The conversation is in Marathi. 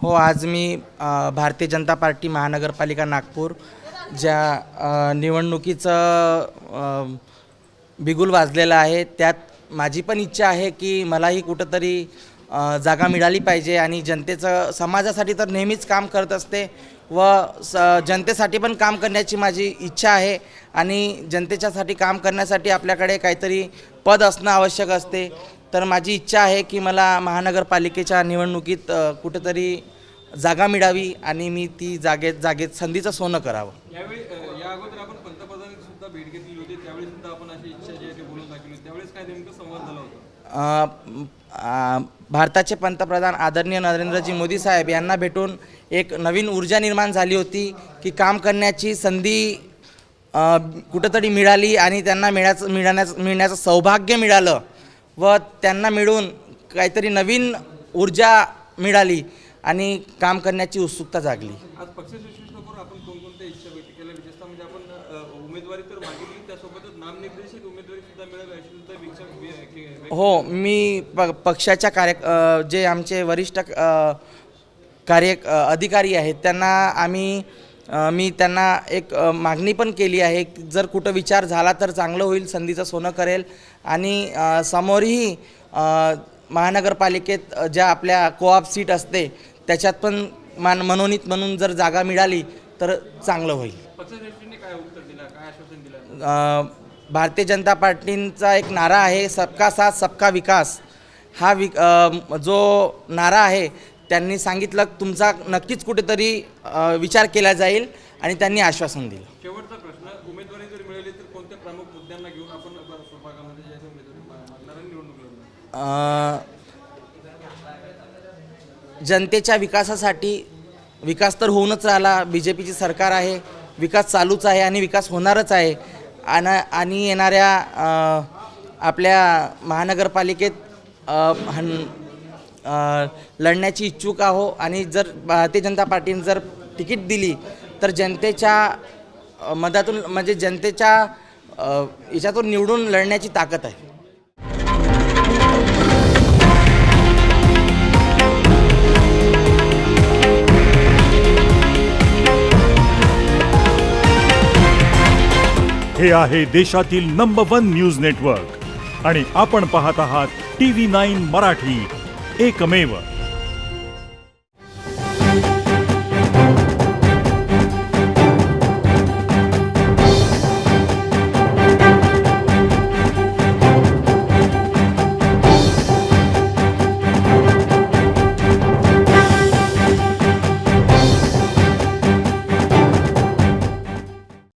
हो, आज मी भारतीय जनता पार्टी महानगरपालिका नागपूर ज्या निवडणुकीचं बिगुल वाजलेलं आहे, त्यात माझी पण इच्छा आहे की मलाही कुठंतरी जागा मिळाली पाहिजे आणि जनतेचं समाजासाठी तर नेहमीच काम करत असते व जनतेसाठी पण काम करण्याची माझी इच्छा आहे आणि जनतेच्यासाठी काम करण्यासाठी आपल्याकडे काहीतरी पद असणं आवश्यक असते। तर माझी इच्छा आहे की मला महानगरपालिकेच्या निवडणुकीत कुठेतरी जागा मिळावी आणि मी ती जागेत संधीचं सोनं करावं। यावेळी या अगोदर आपण पंतप्रधानांची सुद्धा भेट घेतली होती, त्यावेळी सुद्धा आपण अशी इच्छा जी आहे ती बोलून टाकली होती, त्यावेळेस काय नेमकं संवाद झाला होता? भारताचे पंतप्रधान आदरणीय नरेंद्रजी मोदी साहेब यांना भेटून एक नवीन ऊर्जा निर्माण झाली होती की काम करण्याची संधी कुठंतरी मिळाली आणि त्यांना मिळण्याचं सौभाग्य मिळालं व त्यांना मिळून काहीतरी नवीन ऊर्जा मिळाली आणि काम करण्याची उत्सुकता जागली। आज पक्षश्रेष्ठींसमोर आपण कोणकोणत्या इच्छा व्यक्त केल्या, विशेषतः म्हणजे आपण उमेदवारी तर मागितली, त्यासोबतच नामनिर्देशित उमेदवारी सुद्धा मिळावी अशी सुद्धा इच्छा हो, मी पक्षाच्या जे आमचे वरिष्ठ अधिकारी आहेत त्यांना मी त्यांना एक मागणी पण केली आहे, जर कुठं विचार झाला तर चांगलं होईल, संधीचं सोनं करेल आणि समोरही महानगरपालिकेत ज्या आपल्या कोऑप सीट असते त्याच्यात पण मनोनीत म्हणून जर जागा मिळाली तर चांगलं होईल। पक्षश्रेष्ठींनी काय उत्तर दिलं, काय आश्वासन दिलं? भारतीय जनता पार्टींचा एक नारा आहे सबका साथ सबका विकास। हा जो नारा आहे त्यांनी सांगितलं तुमचा नक्कीच कुठेतरी विचार केला जाईल आणि त्यांनी आश्वासन दिलं। शेवटचा प्रश्न, उमेदवारी जर मिळाली तर कोणत्या प्रमुख मुद्द्यांना घेऊन आपण भागामध्ये जे उमेदवारी मागणार आणि निवडणूक लढणार? जनतेच्या विकासासाठी विकास तर होऊनच राहिला, BJPची सरकार आहे, विकास चालूच आहे आणि विकास होणारच आहे आणि येणाऱ्या आपल्या महानगरपालिकेत लढण्याची इच्छुक आहो आणि जर भारतीय जनता पार्टीने जर तिकीट दिली तर जनतेच्या मधातून म्हणजे जनतेच्या याच्यातून निवडून लढण्याची ताकद आहे। हे आहे देशातील नंबर 1 न्यूज नेटवर्क आणि आपण पाहत आहात TV9 मराठी, एकमेव।